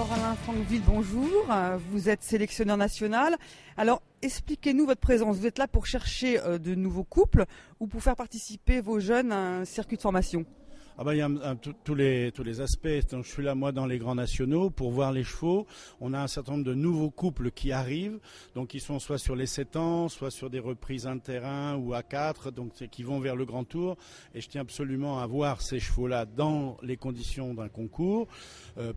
Alors Alain Franqueville, bonjour, vous êtes sélectionneur national. Alors expliquez-nous votre présence, vous êtes là pour chercher de nouveaux couples ou pour faire participer vos jeunes à un circuit de formation? Il y a tous les aspects. Donc, je suis là, moi, dans les grands nationaux pour voir les chevaux. On a un certain nombre de nouveaux couples qui arrivent, donc ils sont soit sur les 7 ans, soit sur des reprises inter-1 ou A4, donc qui vont vers le Grand Tour. Et je tiens absolument à voir ces chevaux-là dans les conditions d'un concours,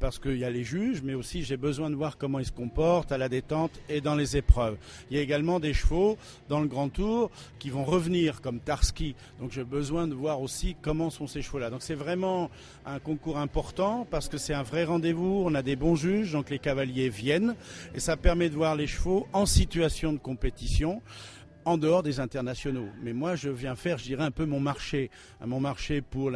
parce qu'il y a les juges, mais aussi j'ai besoin de voir comment ils se comportent à la détente et dans les épreuves. Il y a également des chevaux dans le Grand Tour qui vont revenir, comme Tarski. Donc j'ai besoin de voir aussi comment sont ces chevaux-là. Donc c'est vraiment un concours important parce que c'est un vrai rendez-vous, on a des bons juges, donc les cavaliers viennent et ça permet de voir les chevaux en situation de compétition en dehors des internationaux. Mais moi, je viens faire, je dirais, un peu mon marché pour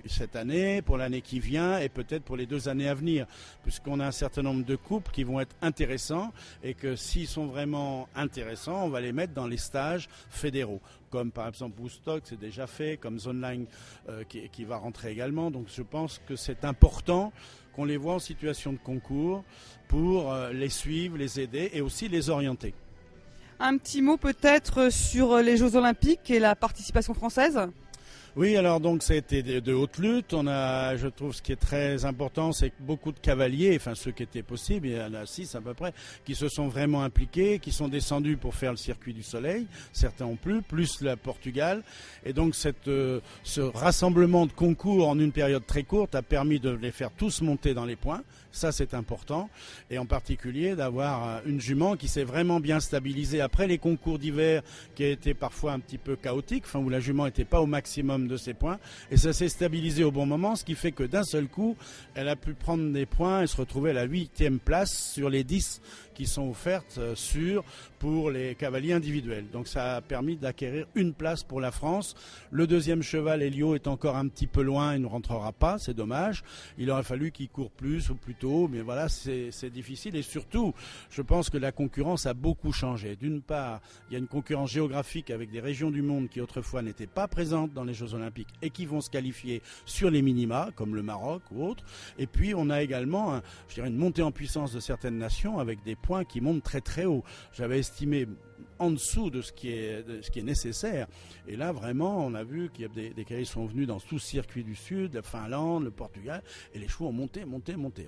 cette année, pour l'année qui vient et peut-être pour les 2 années à venir, puisqu'on a un certain nombre de couples qui vont être intéressants et que s'ils sont vraiment intéressants, on va les mettre dans les stages fédéraux. Comme par exemple Woodstock, c'est déjà fait, comme Zoneline qui va rentrer également. Donc je pense que c'est important qu'on les voit en situation de concours pour les suivre, les aider et aussi les orienter. Un petit mot peut-être sur les Jeux Olympiques et la participation française? Oui, alors donc ça a été de haute lutte. Je trouve ce qui est très important, c'est que beaucoup de cavaliers, enfin ceux qui étaient possibles, il y en a 6 à peu près, qui se sont vraiment impliqués, qui sont descendus pour faire le circuit du soleil. Certains ont plus le Portugal. Et donc ce rassemblement de concours en une période très courte a permis de les faire tous monter dans les points. Ça, c'est important. Et en particulier d'avoir une jument qui s'est vraiment bien stabilisée après les concours d'hiver qui a été parfois un petit peu chaotique, où la jument n'était pas au maximum de ses points. Et ça s'est stabilisé au bon moment, ce qui fait que d'un seul coup, elle a pu prendre des points et se retrouver à la 8e place sur les 10 qui sont offertes pour les cavaliers individuels. Donc ça a permis d'acquérir une place pour la France. Le deuxième cheval, Elio, est encore un petit peu loin, il ne rentrera pas, c'est dommage. Il aurait fallu qu'il court plus ou plus tôt, mais voilà, c'est difficile. Et surtout, je pense que la concurrence a beaucoup changé. D'une part, il y a une concurrence géographique avec des régions du monde qui autrefois n'étaient pas présentes dans les Jeux Olympiques et qui vont se qualifier sur les minima, comme le Maroc ou autres. Et puis, on a également, une montée en puissance de certaines nations avec des points qui montent très très haut. J'avais estimé en dessous de ce qui est nécessaire. Et là, vraiment, on a vu qu'il y a des cavaliers qui sont venus dans tout le circuit du Sud, la Finlande, le Portugal, et les chevaux ont monté.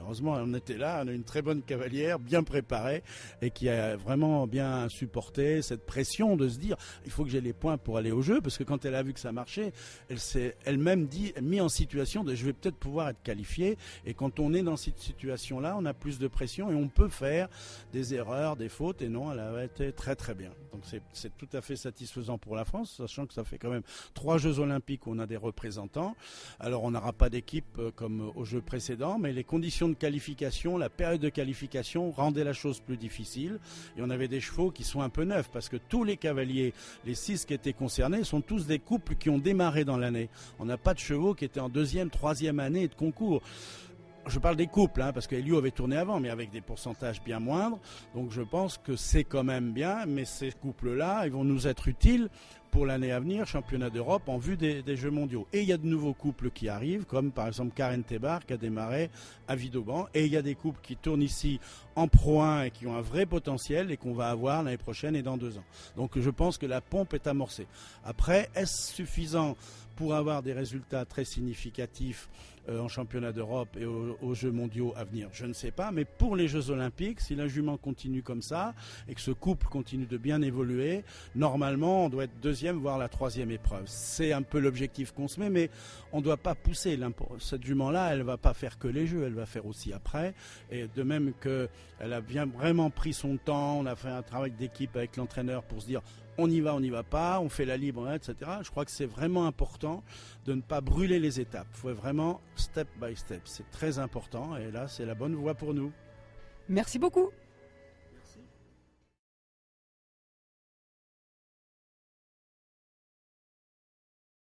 Heureusement, on était là, on a une très bonne cavalière, bien préparée, et qui a vraiment bien supporté cette pression de se dire, il faut que j'ai les points pour aller au jeu, parce que quand elle a vu que ça marchait, elle s'est elle-même mis en situation de, je vais peut-être pouvoir être qualifiée, et quand on est dans cette situation-là, on a plus de pression, et on peut faire des erreurs, des fautes, et non, elle a été très très bien. Donc c'est tout à fait satisfaisant pour la France, sachant que ça fait quand même 3 Jeux Olympiques où on a des représentants. Alors on n'aura pas d'équipe comme aux Jeux précédents, mais les conditions de qualification, la période de qualification rendait la chose plus difficile. Et on avait des chevaux qui sont un peu neufs, parce que tous les cavaliers, les 6 qui étaient concernés, sont tous des couples qui ont démarré dans l'année. On n'a pas de chevaux qui étaient en 2e, 3e année de concours. Je parle des couples, parce qu'Elio avait tourné avant, mais avec des pourcentages bien moindres. Donc je pense que c'est quand même bien, mais ces couples-là, ils vont nous être utiles pour l'année à venir, championnat d'Europe, en vue des Jeux mondiaux. Et il y a de nouveaux couples qui arrivent, comme par exemple Karen Tebar, qui a démarré à Vidauban. Et il y a des couples qui tournent ici en Pro 1 et qui ont un vrai potentiel et qu'on va avoir l'année prochaine et dans 2 ans. Donc je pense que la pompe est amorcée. Après, est-ce suffisant pour avoir des résultats très significatifs en championnat d'Europe et aux Jeux mondiaux à venir? Je ne sais pas, mais pour les Jeux Olympiques, si la jument continue comme ça et que ce couple continue de bien évoluer, normalement on doit être 2e, voire la 3e épreuve. C'est un peu l'objectif qu'on se met, mais on ne doit pas pousser. Cette jument-là, elle ne va pas faire que les Jeux, elle va faire aussi après. Et de même qu'elle a bien vraiment pris son temps, on a fait un travail d'équipe avec l'entraîneur pour se dire on y va pas, on fait la libre, etc. Je crois que c'est vraiment important de ne pas brûler les étapes. Il faut vraiment step by step. C'est très important et là, c'est la bonne voie pour nous. Merci beaucoup.